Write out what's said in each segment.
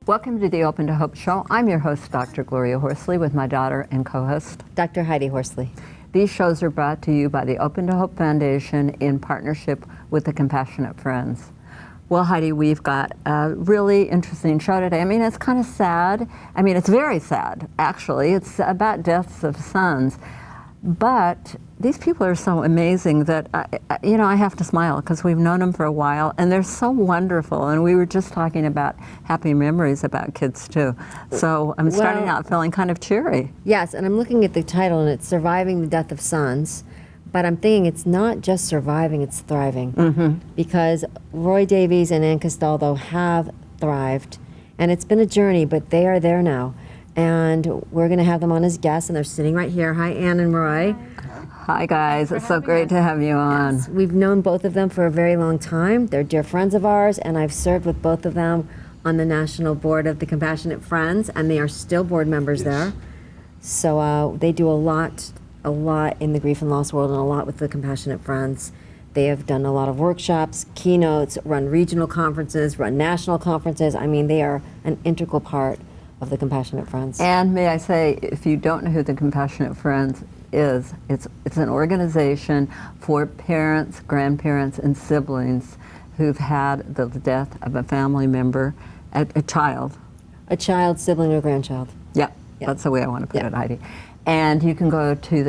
Welcome to the Open to Hope Show. I'm your host, Dr. Gloria Horsley, with my daughter and co-host, Dr. Heidi Horsley. These shows are brought to you by the Open to Hope Foundation in partnership with the Compassionate Friends. Well, Heidi, we've got a really interesting show today. I mean, it's kind of sad. I mean, it's very sad, actually. It's about deaths of sons. But these people are so amazing that, I have to smile because we've known them for a while and they're so wonderful. And we were just talking about happy memories about kids too. So I'm starting out feeling kind of cheery. Yes, and I'm looking at the title and it's Surviving the Death of Sons. But I'm thinking it's not just surviving, it's thriving. Because Roy Davies and Anne Castaldo have thrived. And it's been a journey, but they are there now. And we're going to have them on as guests, and they're sitting right here. Hi, Anne and Roy. Hi, guys. It's so great to have you on. Yes. We've known both of them for a very long time. They're dear friends of ours, and I've served with both of them on the national board of the Compassionate Friends, and they are still board members there. So they do a lot in the grief and loss world and a lot with the Compassionate Friends. They have done a lot of workshops, keynotes, run regional conferences, run national conferences. I mean, they are an integral part of the Compassionate Friends. And may I say, if you don't know who the Compassionate Friends is, it's an organization for parents, grandparents, and siblings who've had the death of a family member, a child. A child, sibling, or grandchild. Yeah, that's the way I want to put it, Heidi. And you can go to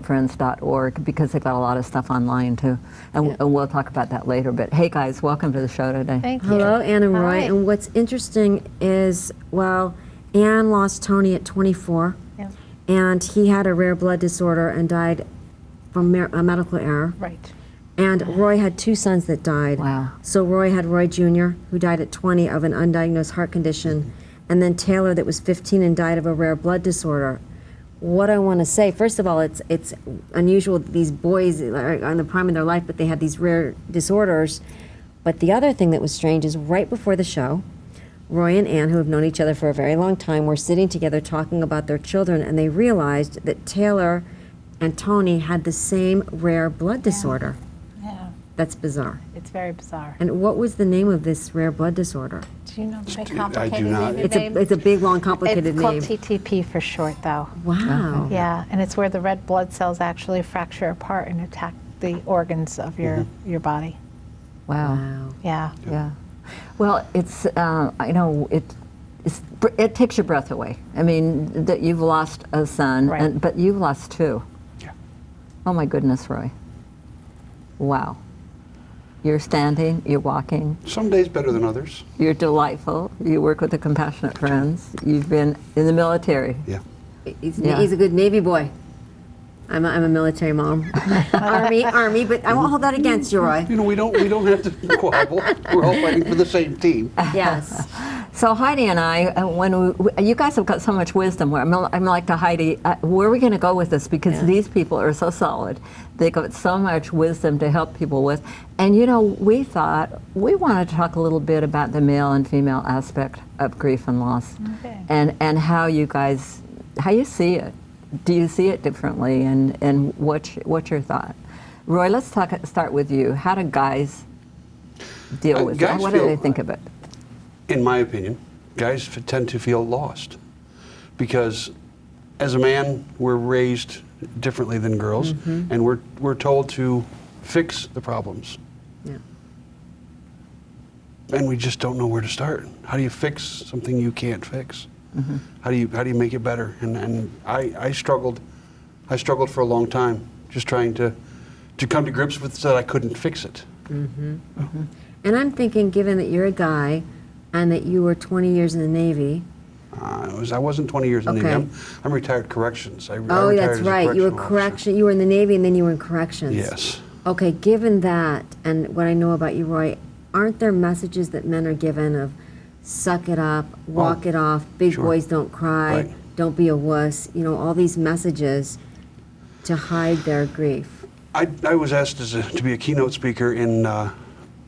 thecompassionatefriends.org because they've got a lot of stuff online too. And we'll talk about that later. But hey guys, welcome to the show today. Thank you. Hello, Anne and Roy. Hi. And what's interesting is, well, Anne lost Tony at 24. Yeah. And he had a rare blood disorder and died from a medical error. Right. And Roy had two sons that died. Wow. So Roy had Roy Jr., who died at 20 of an undiagnosed heart condition, and then Taylor that was 15 and died of a rare blood disorder. What I want to say, first of all, it's unusual that these boys are in the prime of their life, but they have these rare disorders. But the other thing that was strange is right before the show, Roy and Anne, who have known each other for a very long time, were sitting together talking about their children, and they realized that Taylor and Tony had the same rare blood disorder. Yeah. That's bizarre. It's very bizarre. And what was the name of this rare blood disorder? Do you know the big I complicated do not. name? It's a big, long, complicated It's called name. TTP for short, though. Wow. Yeah, and it's where the red blood cells actually fracture apart and attack the organs of your body. Wow. Wow. Yeah. Yeah. Well, it's, I know, it takes your breath away. I mean, that you've lost a son, Right. but you've lost two. Yeah. Oh my goodness, Roy. Wow. You're standing, you're walking, Some days better than others. you're delightful, you work with the Compassionate Friends, you've been in the military. Yeah. He's Yeah. a good Navy boy. I'm a military mom. Army, but I won't hold that against you, Roy. You know, we don't have to quabble. We're all fighting for the same team. Yes. So Heidi and I, you guys have got so much wisdom. I'm like to Heidi, where are we going to go with this? Because these people are so solid. They've got so much wisdom to help people with. And we thought we wanted to talk a little bit about the male and female aspect of grief and loss, and how you see it. Do you see it differently? And what's your thought? Roy, let's start with you. How do guys deal with it? What do they think of it? In my opinion, guys tend to feel lost because as a man, we're raised differently than girls, and we're told to fix the problems. Yeah. And we just don't know where to start. How do you fix something you can't fix? How do you make it better? And I struggled for a long time just trying to come to grips with that I couldn't fix it. And I'm thinking, given that you're a guy and that you were 20 years in the Navy. I wasn't 20 years in the Navy. I'm retired corrections. I Oh, retired that's as a right. You were correctional You were in the Navy and then you were in corrections. Yes. Okay, given that and what I know about you, Roy, aren't there messages that men are given of suck it up, walk it off, big boys don't cry, Right. don't be a wuss, all these messages to hide their grief? I was asked to be a keynote speaker in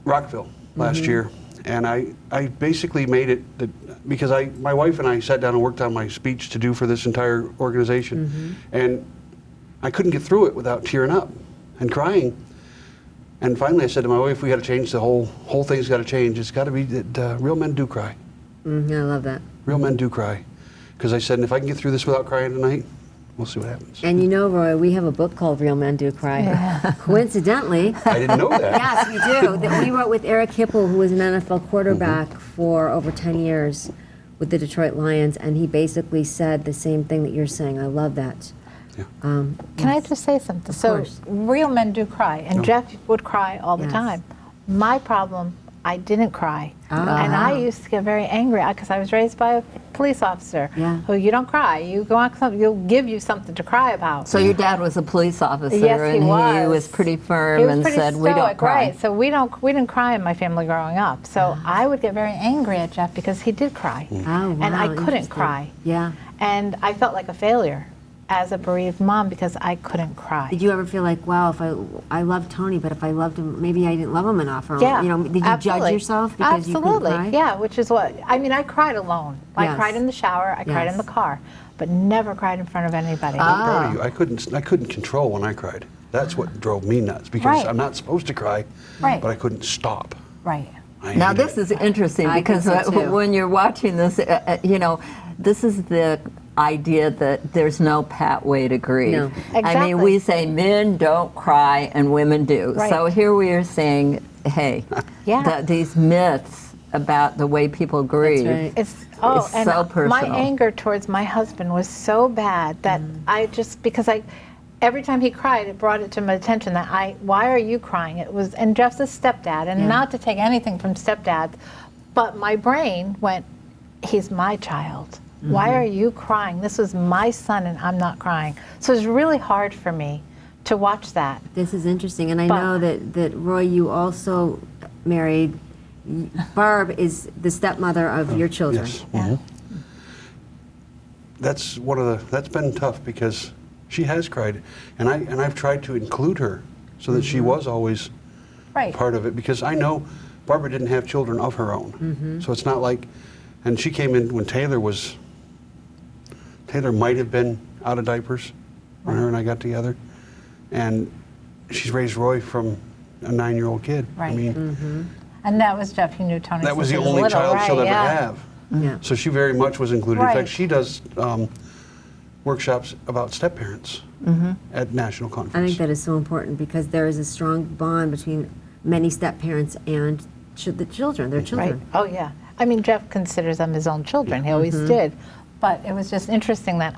Rockville last year, and I basically made it that because my wife and I sat down and worked on my speech to do for this entire organization, and I couldn't get through it without tearing up and crying. And finally I said to my wife, we got to change the whole thing's got to change. It's got to be that real men do cry. I love that. Real men do cry. Because I said, if I can get through this without crying tonight, we'll see what happens. And you know, Roy, we have a book called Real Men Do Cry. Coincidentally, I didn't know that. yes, we do. That we wrote with Eric Hipple, who was an NFL quarterback for over 10 years with the Detroit Lions, and he basically said the same thing that you're saying. I love that. Yeah. Can I just say something? So course. real men do cry, and Jeff would cry all the Yes. time. My problem, I didn't cry. Ah. And I used to get very angry because I was raised by a police officer Yeah. who you don't cry. You go on something, he'll give you something to cry about. So your dad was a police officer, Yes, he and was. he was pretty firm He was and pretty said, "We don't stoic, cry." Right. So we didn't cry in my family growing up. So I would get very angry at Jeff because he did cry, Oh, wow, and I couldn't interesting. cry, Yeah. and I felt like a failure as a bereaved mom because I couldn't cry. Did you ever feel like, wow, if I loved Tony, but if I loved him, maybe I didn't love him enough? Or, Yeah, you know, did you absolutely. judge yourself because Absolutely. you couldn't cry? Yeah, which is what I mean. I cried alone. I Yes. cried in the shower. I cried in Yes. the car, but never cried in front of anybody. I'm proud of you. I couldn't control when I cried. That's what drove me nuts because Right. I'm not supposed to cry, Right. but I couldn't stop. Right. I Now hated this it. is interesting I because think so, too. when you're watching this, you know, this is the idea that there's no pat way to grieve. No. I Exactly. mean, we say men don't cry and women do. Right. So here we are saying, hey, Yeah. that these myths about the way people grieve. right. It's It's and so my personal. anger towards my husband was so bad that I just because every time he cried, it brought it to my attention that why are you crying? It was and Jeff's a stepdad, and not to take anything from stepdad, but my brain went, he's my child. Why are you crying? This was my son, and I'm not crying. So it's really hard for me to watch that. This is interesting, and I But- know that Roy, you also married. Barb is the stepmother of your children. Yes. Yeah. Mhm. That's been tough because she has cried, and I've tried to include her so that she was always Right. part of it because I know Barbara didn't have children of her own, so it's not like, and she came in when Taylor might have been out of diapers when her and I got together, and she's raised Roy from a 9-year-old kid. I Right. mean, And that was Jeff. He knew Tony. that was the since he only little, child she'll right, ever yeah. have. Yeah. So she very much was included. In Right. fact, she does workshops about step-parents at national I conference. think that is so important because there is a strong bond between many step-parents and the children, their Right. children. Oh, yeah. I mean, Jeff considers them his own children. He always did. But it was just interesting that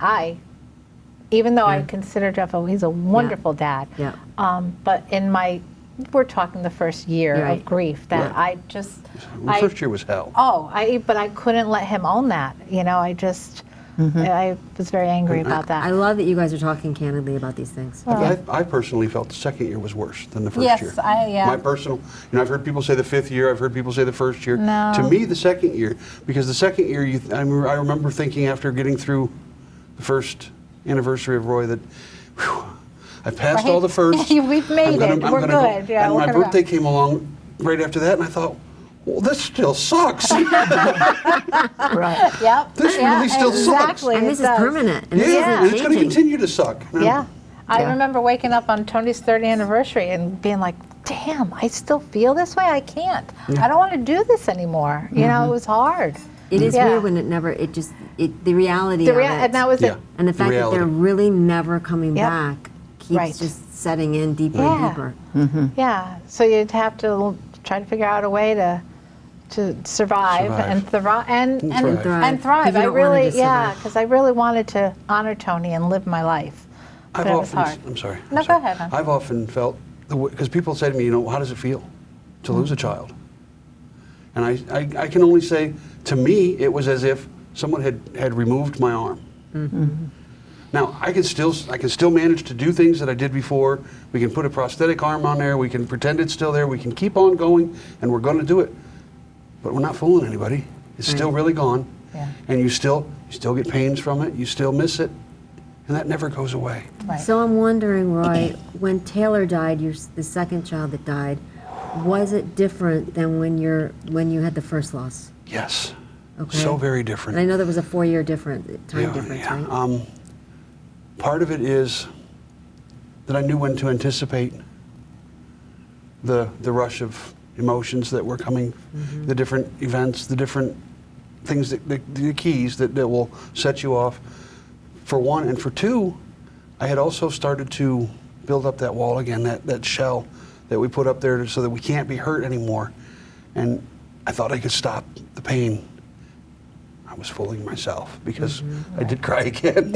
even though I consider Jeff, he's a wonderful dad. Yeah. But we're talking the first year Right. of grief that Yeah. The first year was hell. but I couldn't let him own that. You know, I was very angry about that. I love that you guys are talking candidly about these things. I personally felt the second year was worse than the first Yes, year. yeah. My personal, I've heard people say the 5th year, I've heard people say the first year. No. To me, the second year, because the second year, I remember thinking after getting through the first anniversary of Roy that, whew, I passed Right. all the firsts. We've made it. We're good. Yeah, and we're my gonna go. birthday came along right after that, and I thought, well, this still sucks. Right. Yep. This yeah, really still sucks. exactly. And it this is does. permanent. And this Yeah, isn't and it's going to changing. continue to suck. Yeah. I Yeah. remember waking up on Tony's 30th anniversary and being like, damn, I still feel this way? I can't. I don't want to do this anymore. You know, it was hard. It is Yeah. weird when the reality of it. And that was Yeah. it. And the fact that reality. they're really never coming Yep. back keeps Right. just setting in deeper Yeah. and deeper. Yeah. So you'd have to try to figure out a way to survive, and thrive and thrive. and Thrive. thrive. 'Cause you I don't wanna really just survive. because I really wanted to honor Tony and live my life. But it was hard. I'm sorry. No, go ahead, hon. I've often felt, because people say to me, how does it feel to lose a child? And I can only say, to me, it was as if someone had removed my arm. Now, I can still manage to do things that I did before. We can put a prosthetic arm on there. We can pretend it's still there. We can keep on going, and we're going to do it. But we're not fooling anybody. It's still really gone. Yeah. And you still get pains from it. You still miss it. And that never goes away. Right. So I'm wondering, Roy, when Taylor died, the second child that died, was it different than when you had the first loss? Yes. Okay. So very different. And I know there was a 4-year time difference, yeah. right? Part of it is that I knew when to anticipate the rush of emotions that were coming, the different events, the different things, the keys that will set you off, for one. And for two, I had also started to build up that wall again, that shell that we put up there so that we can't be hurt anymore. And I thought I could stop the pain. I was fooling myself because I did cry again.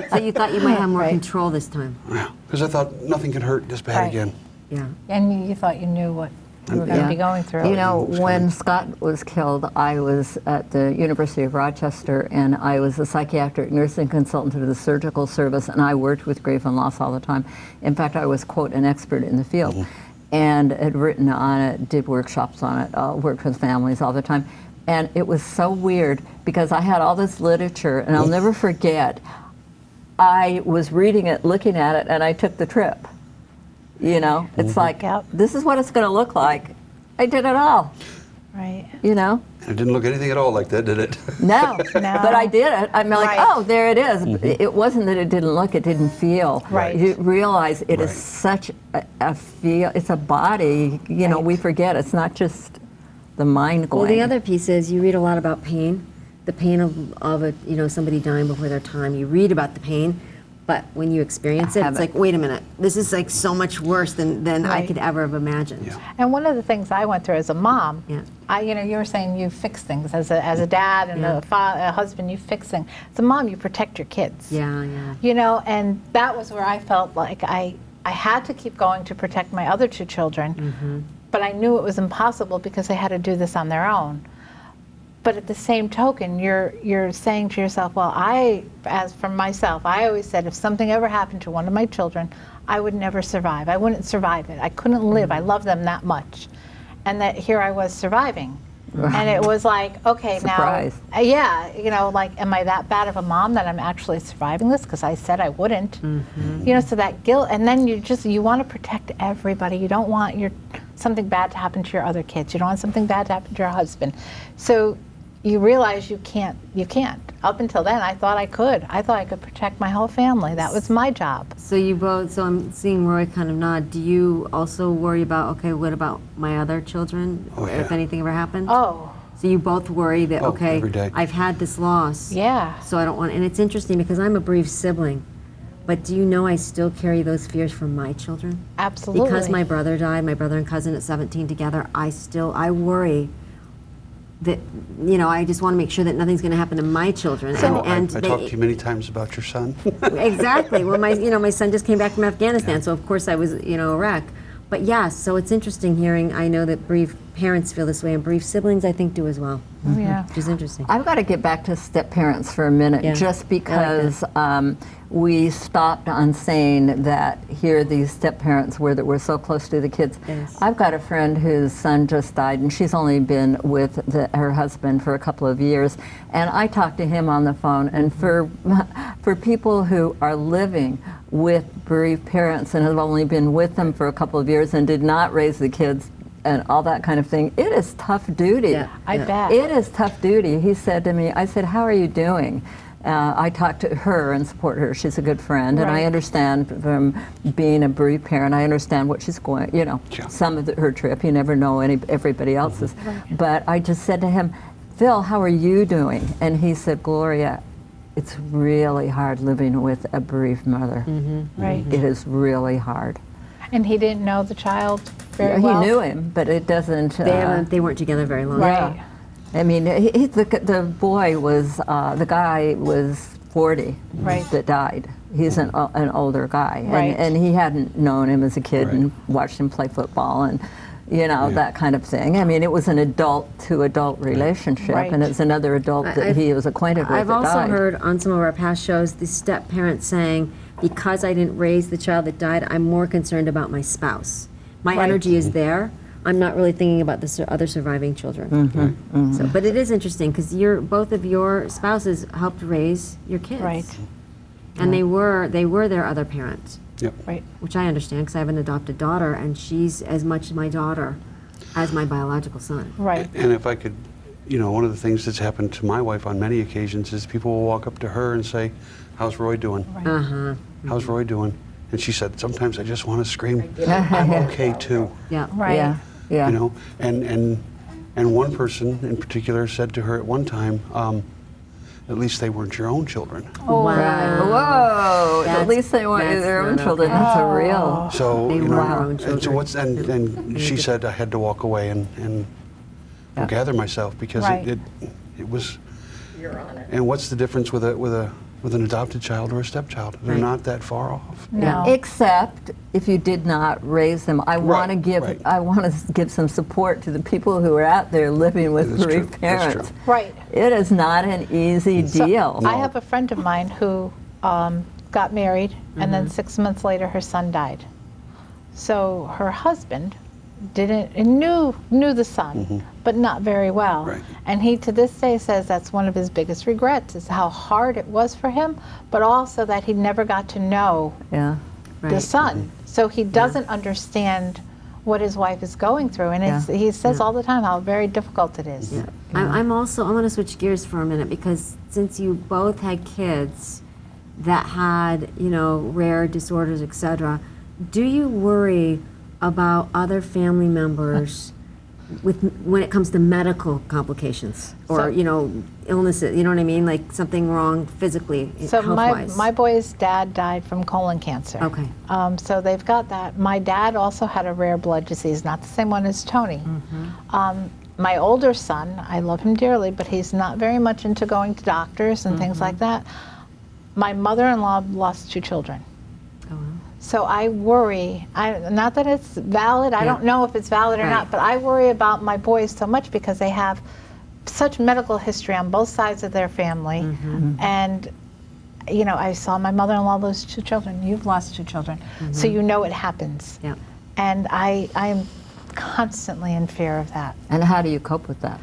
So you thought you might have more control this time? Yeah, because I thought nothing could hurt this bad Right. again. Yeah. And you thought you knew what you were going to be going through. You know, when Scott was killed, I was at the University of Rochester, and I was a psychiatric nursing consultant to the surgical service, and I worked with grief and loss all the time. In fact, I was, quote, an expert in the field, and had written on it, did workshops on it, worked with families all the time. And it was so weird because I had all this literature, and I'll never forget, I was reading it, looking at it, and I took the trip. You know, it's like, this is what it's going to look like. I did it all. Right. You know? It didn't look anything at all like that, did it? No, but I did it. I'm like, Right. oh, there it is. It wasn't that it didn't look, it didn't feel. Right. You realize it is such a feel, it's a body, you know, we forget. It's not just the mind going. Well, the other piece is you read a lot about pain, the pain of a, you know, somebody dying before their time. You read about the pain, but when you experience it, it's like, wait a minute, this is like so much worse than I could ever have imagined. Yeah. And one of the things I went through as a mom, Yeah. you know, you were saying you fix things as a dad and a husband, you fix things. As a mom, you protect your kids. Yeah, yeah. You know, and that was where I felt like I had to keep going to protect my other two children, but I knew it was impossible because they had to do this on their own. But at the same token, you're saying to yourself, well, as for myself, I always said if something ever happened to one of my children, I would never survive. I wouldn't survive it. I couldn't live. I love them that much. And that here I was surviving. And it was like, okay, Surprise. now, yeah, you know, like, am I that bad of a mom that I'm actually surviving this? Because I said I wouldn't. You know, so that guilt, and then you want to protect everybody. You don't want something bad to happen to your other kids. You don't want something bad to happen to your husband. So you realize you can't. Up until then, I thought I could. I thought I could protect my whole family. That was my job. So you both, so I'm seeing Roy kind of nod. Do you also worry about, okay, what about my other children? Oh, yeah. If anything ever happened? Oh, So you both worry that, okay, every day. I've had this loss. yeah. So I don't want, and it's interesting because I'm a bereaved sibling, but do you know I still carry those fears for my children? Absolutely. Because my brother died, my brother and cousin at 17 together, I worry that, you know, I just want to make sure that nothing's going to happen to my children. I talked to you many times about your son. Exactly. Well, my son just came back from Afghanistan, so of course I was, you know, a wreck. But yes, so it's interesting hearing, I know that bereaved parents feel this way, and bereaved siblings, I think, do as well. Oh, yeah. Which is interesting. I've got to get back to step parents for a minute, Yeah. just because we stopped on saying that here these step parents that were so close to the kids. Yes. I've got a friend whose son just died, and she's only been with her husband for a couple of years, and I talked to him on the phone. And for people who are living with bereaved parents and have only been with them for a couple of years and did not raise the kids and all that kind of thing, it is tough duty. Yeah. I bet. It is tough duty. He said to me, I said, how are you doing? I talked to her and support her. She's a good friend, and I Right. understand from being a bereaved parent, I understand what she's going, you know, Yeah. some of her trip. You never know everybody else's. But I just said to him, Phil, how are you doing? And he said, Gloria, it's really hard living with a bereaved mother. Right. It is really hard. And he didn't know the child very He well. knew him, but it doesn't. They weren't together very long. Right. I mean, the boy was, the guy was 40 Right. that died. He's an older guy. Right. And he hadn't known him as a kid Right. and watched him play football and, you know, that kind of thing. I mean, it was an adult-to-adult relationship, Right. and it's another adult that he was acquainted with I've that also died. heard on some of our past shows the step parents saying, because I didn't raise the child that died, I'm more concerned about my spouse. My Right. energy is there. I'm not really thinking about the other surviving children. So, but it is interesting because both of your spouses helped raise your kids, Right. And they were their other parent, Yep. Right. which I understand because I have an adopted daughter, and she's as much my daughter as my biological son. Right. And if I could, you know, one of the things that's happened to my wife on many occasions is people will walk up to her and say, how's Roy doing? Uh-huh. How's Roy doing? And she said, sometimes I just want to scream, I'm okay too. Yeah. Right. Yeah, yeah. You know, and And one person in particular said to her at one time, at least they weren't your own children. Oh, Whoa! At least they want that's their own not children. okay. That's a real. So, They you were know, our own and so children. what's, and she said I had to walk away and gather myself because Right. it was. You're on it. And what's the difference with an adopted child or a stepchild? They're Right. not that far off. No. Except if you did not raise them. I want to give right. I want to give some support to the people who are out there living with That's bereaved true. That's parents. true. Right. It is not an easy So, deal. I have a friend of mine who got married, and then 6 months later her son died. So her husband knew the son, but not very well. Right. And he to this day says that's one of his biggest regrets is how hard it was for him, but also that he never got to know Yeah. the Right. son. So he doesn't understand what his wife is going through, and he says all the time how very difficult it is. Yeah. I want to switch gears for a minute because since you both had kids that had, rare disorders, etc., do you worry about other family members when it comes to medical complications or, illnesses, you know what I mean? Like something wrong physically, So health-wise? my boy's dad died from colon cancer. Okay. So they've got that. My dad also had a rare blood disease, not the same one as Tony. My older son, I love him dearly, but he's not very much into going to doctors and things like that. My mother-in-law lost 2 children. Oh, well. So I worry, not that it's valid, I don't know if it's valid or Right. not, but I worry about my boys so much because they have such medical history on both sides of their family. And, I saw my mother-in-law lose 2 children. You've lost 2 children. So you know it happens. Yeah. And I'm constantly in fear of that. And how do you cope with that?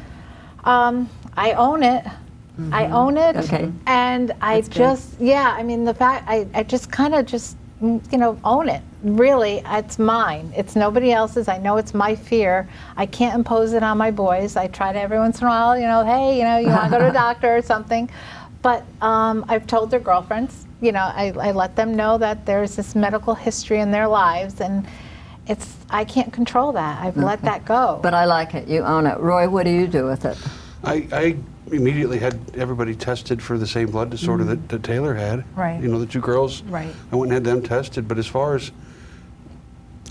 I own it. I own it. Okay. And I just, the fact, I just kind of own it. Really, it's mine. It's nobody else's. I know it's my fear. I can't impose it on my boys. I try to every once in a while, hey, you want to go to a doctor or something. But I've told their girlfriends, I let them know that there's this medical history in their lives, and I can't control that. I've let that go. But I like it. You own it. Roy, what do you do with it? I immediately had everybody tested for the same blood disorder that Taylor had. Right. The 2 girls. Right. I went and had them tested. But as far as,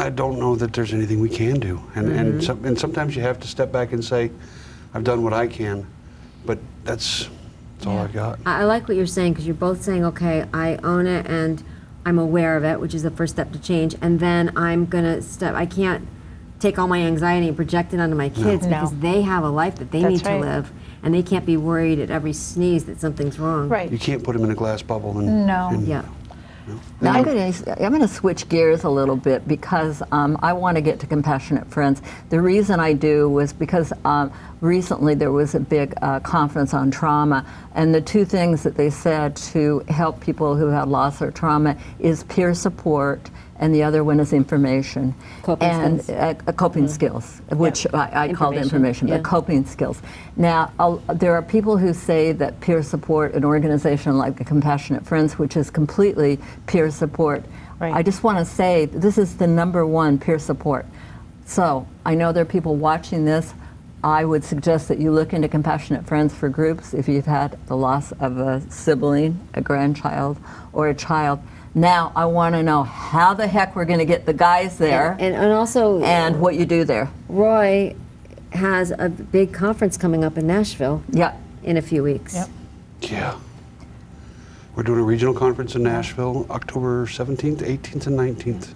I don't know that there's anything we can do. And sometimes you have to step back and say, I've done what I can. But that's all I got. I like what you're saying because you're both saying, okay, I own it and I'm aware of it, which is the first step to change, and then I'm gonna I can't take all my anxiety and project it onto my kids No. because they have a life that they That's need to right. live, and they can't be worried at every sneeze that something's wrong. Right. You can't put them in a glass bubble. And, No. and- Yeah. Now, I'm going to switch gears a little bit because I want to get to Compassionate Friends. The reason I do was because recently there was a big conference on trauma, and the 2 things that they said to help people who had loss or trauma is peer support, and the other one is information. Coping and skills. Coping skills, which I called information, yeah. but coping skills. Now, there are people who say that peer support, an organization like the Compassionate Friends, which is completely peer support, Right. I just want to say this is the #1 peer support. So I know there are people watching this. I would suggest that you look into Compassionate Friends for groups if you've had the loss of a sibling, a grandchild, or a child. Now I want to know how the heck we're going to get the guys there And also, and what you do there. Roy has a big conference coming up in Nashville Yeah. in a few weeks. Yep. Yeah. We're doing a regional conference in Nashville, October 17th, 18th, and 19th.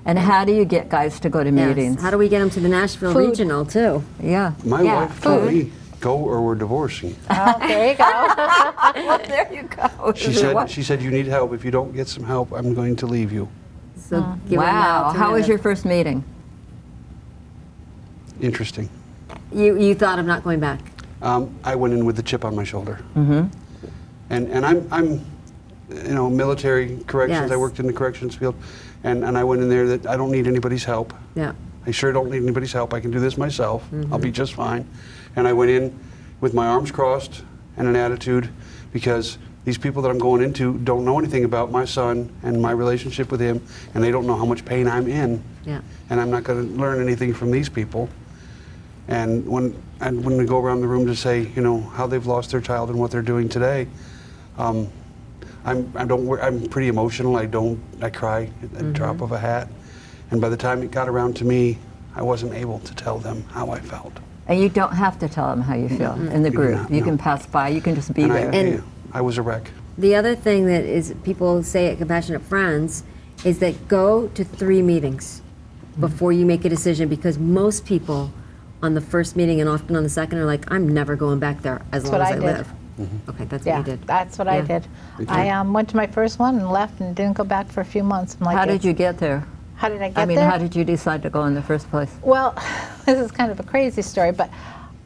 And how do you get guys to go to Yes. meetings? How do we get them to the Nashville Food. Regional too? Yeah. My Yeah, wife told food. me, go or we're divorcing. Oh, there you go. There you go. She said, you need help. If you don't get some help, I'm going to leave you. So give them that Wow. How was alternative. your first meeting? Interesting. You thought of not going back? I went in with the chip on my shoulder. Mm-hmm. And I'm military corrections. I Yes. worked in the corrections field. And I went in there that I don't need anybody's help. Yeah. I sure don't need anybody's help. I can do this myself. I'll be just fine. And I went in with my arms crossed and an attitude because these people that I'm going into don't know anything about my son and my relationship with him, and they don't know how much pain I'm in. Yeah. And I'm not going to learn anything from these people. And when we go around the room to say, you know, how they've lost their child and what they're doing today, I'm pretty emotional. I cry at the drop of a hat. And by the time it got around to me, I wasn't able to tell them how I felt. And you don't have to tell them how you feel in the group. You can pass by. You can just be there. I was a wreck. The other thing that is people say at Compassionate Friends is that go to 3 meetings before you make a decision, because most people on the first meeting and often on the second are like, I'm never going back there as long as I live. Okay, that's what you did. That's what I did. I went to my first one and left and didn't go back for a few months. I'm like, how did you get there? How did I get there? I mean, how did you decide to go in the first place? Well, this is kind of a crazy story, but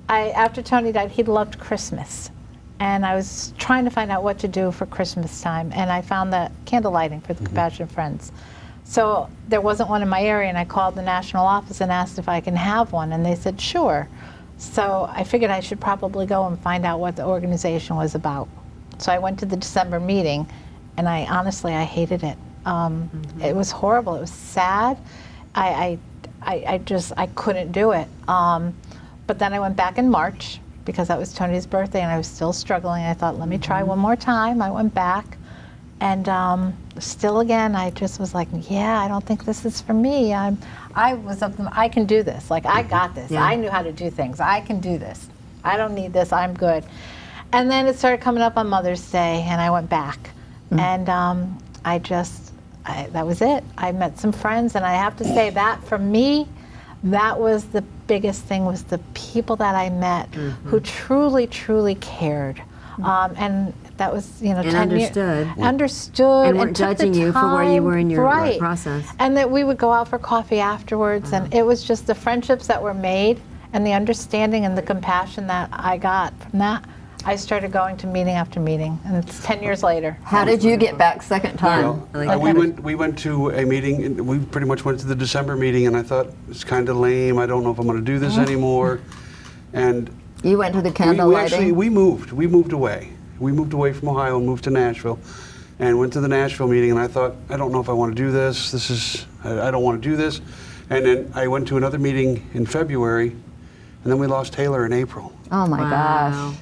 after Tony died, he loved Christmas. And I was trying to find out what to do for Christmas time, and I found the candle lighting for the Compassionate Friends. So there wasn't one in my area, and I called the national office and asked if I can have one, and they said, sure. So I figured I should probably go and find out what the organization was about. So I went to the December meeting, and honestly, I hated it. It was horrible. It was sad. I couldn't do it. But then I went back in March, because that was Tony's birthday and I was still struggling. I thought, let me try one more time. I went back, and still again, I just was like, yeah, I don't think this is for me. I can do this. Like, I got this. I knew how to do things. I can do this. I don't need this. I'm good. And then it started coming up on Mother's Day, and I went back. And that was it. I met some friends, and I have to say that for me, that was the biggest thing, was the people that I met who truly, truly cared. And that was, you know, and 10 understood. Understood. And weren't judging you for where you were in your process. And that we would go out for coffee afterwards, and it was just the friendships that were made and the understanding and the compassion that I got from that. I started going to meeting after meeting, and it's 10 years later. How did you get back second time? Well, we went to a meeting, and we pretty much went to the December meeting, and I thought, it's kind of lame. I don't know if I'm going to do this anymore. And you went to the candle lighting? We moved away. We moved away from Ohio and moved to Nashville, and went to the Nashville meeting, and I thought, I don't know if I want to do this. I don't want to do this. And then I went to another meeting in February, and then we lost Taylor in April. Oh my gosh.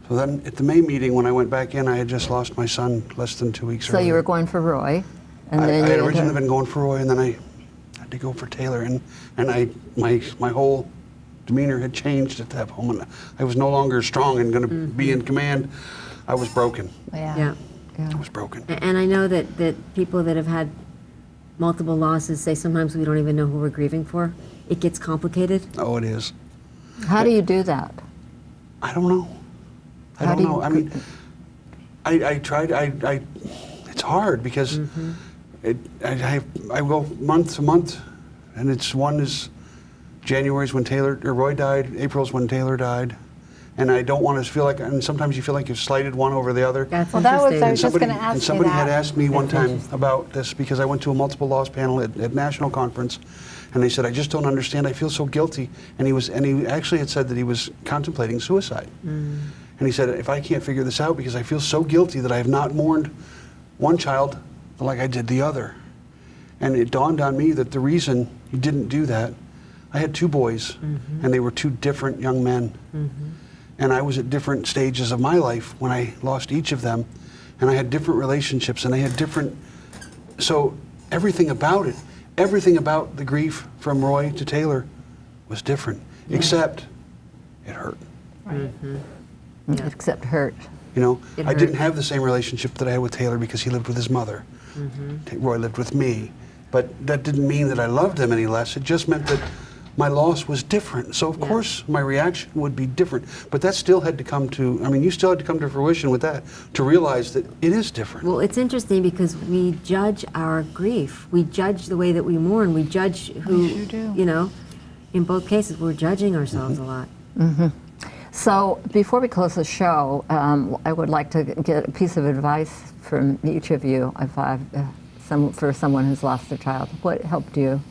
So then at the May meeting, when I went back in, I had just lost my son less than 2 weeks earlier. So you were going for Roy? And I then had originally been going for Roy, and then I had to go for Taylor. And my whole demeanor had changed at that moment. I was no longer strong and going to be in command. I was broken. Yeah. I was broken. And I know that people that have had multiple losses say sometimes we don't even know who we're grieving for. It gets complicated. Oh, it is. How do you do that? I don't know. I don't know. I mean, I tried. It's hard because I go month to month, and one is January's when Roy died. April's when Taylor died, and I don't want to feel like. And sometimes you feel like you've slighted one over the other. That's well, that was. interesting. I was just going to ask and somebody you that. had asked me one time about this because I went to a multiple loss panel at national conference. And they said, I just don't understand. I feel so guilty. And he actually had said that he was contemplating suicide. And he said, if I can't figure this out because I feel so guilty that I have not mourned one child like I did the other. And it dawned on me that the reason he didn't do that, I had 2 boys, and they were 2 different young men. And I was at different stages of my life when I lost each of them. And I had different relationships, and they had different, so everything about it, everything about the grief from Roy to Taylor was different, except it hurt. Right. Except hurt. You know, I didn't have the same relationship that I had with Taylor because he lived with his mother. Roy lived with me. But that didn't mean that I loved him any less. It just meant that my loss was different. So, of course, my reaction would be different. But that still had to come to, I mean, you still had to come to fruition with that to realize that it is different. Well, it's interesting because we judge our grief. We judge the way that we mourn. We judge who, you know, in both cases, we're judging ourselves a lot. So before we close the show, I would like to get a piece of advice from each of you for someone who's lost a child. What helped you?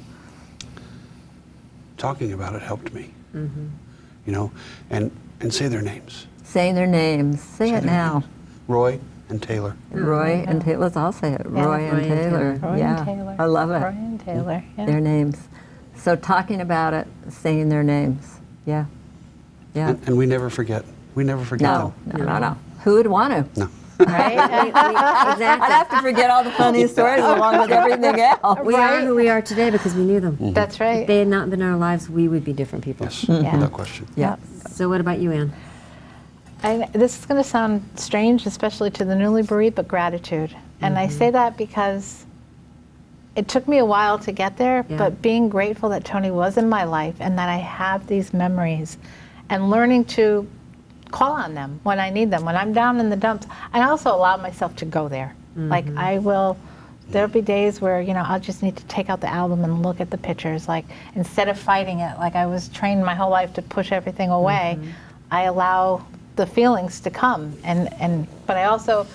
Talking about it helped me, you know, and say their names. Saying their names. Say it now. Names. Roy and Taylor. Roy and Taylor. Let's all say it. Roy and Taylor. Roy and Taylor. I love it. Roy and Taylor. Yeah. Their names. So talking about it, saying their names. Yeah. Yeah. And we never forget. We never forget No, them. no. Who would want to? No. Right? I'd have to forget all the funny stories along with everything else. We are who we are today because we knew them. That's right. If they had not been in our lives, we would be different people. Yes, Yeah. without question. Yeah. So what about you, Anne? This is going to sound strange, especially to the newly bereaved, but gratitude. And I say that because it took me a while to get there, Yeah. but being grateful that Tony was in my life and that I have these memories and learning to call on them when I need them, when I'm down in the dumps. I also allow myself to go there. Like there'll be days where, I'll just need to take out the album and look at the pictures. Like instead of fighting it, like I was trained my whole life to push everything away, I allow the feelings to come. But I also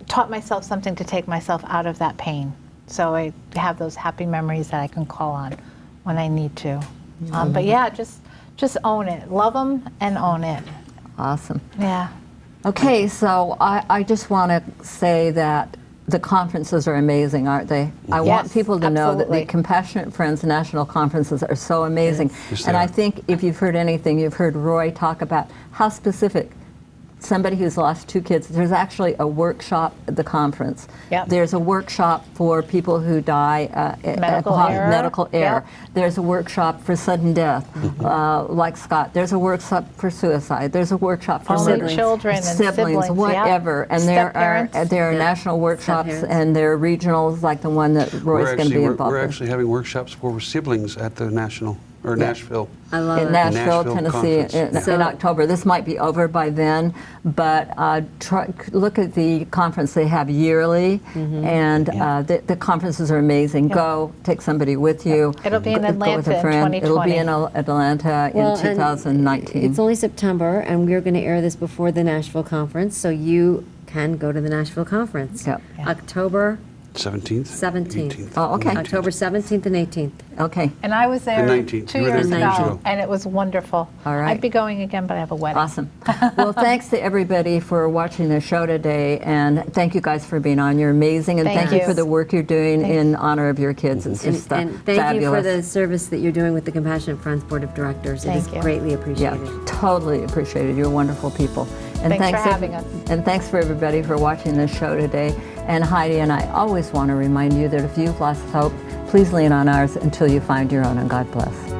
taught myself something to take myself out of that pain. So I have those happy memories that I can call on when I need to. But yeah, just own it. Love them and own it. Awesome. Yeah. Okay, so I just want to say that the conferences are amazing, aren't they? I want Yes, people to know that absolutely. the Compassionate Friends National Conferences are so amazing. Yes, And they I are. think if you've heard anything, you've heard Roy talk about how specific somebody who's lost 2 kids, there's actually a workshop at the conference. Yep. There's a workshop for people who die Medical error. medical error. Yep. There's a workshop for sudden death, like Scott. There's a workshop for suicide. There's a workshop for Only siblings, children and siblings, yep. whatever. And Step-parents. there are Yeah. national workshops Step-parents. and there are regionals like the one that Roy's going to be involved we're in. actually having workshops for siblings at the Nashville. I love In it. Nashville, Nashville Tennessee, conference. in October. This might be over by then, but look at the conference they have yearly, and the conferences are amazing. Go, take somebody with you. It'll be in Go with Atlanta a in friend. It'll be 2020. in Atlanta Well, in and 2019. It's only September, and we're going to air this before the Nashville conference, so you can go to the Nashville conference. Yep. Yeah. October 17th? 17th. 18th, Oh, okay. 19th. October 17th and 18th. Okay, And I was there The 19th. 2 You were there years 2 ago, years ago. and it was wonderful. All right. I'd be going again, but I have a wedding. awesome. Well, thanks to everybody for watching the show today, and thank you guys for being on. You're amazing, and Thank thank you you. for the work you're doing in honor of your kids. It's And, just and thank fabulous. you for the service that you're doing with the Compassionate Friends Board of Directors. It is Thank you. greatly Yeah, appreciated. totally appreciated. You're wonderful people. And Thanks for having us. And thanks for everybody for watching this show today. And Heidi and I always want to remind you that if you've lost hope, please lean on ours until you find your own, and God bless.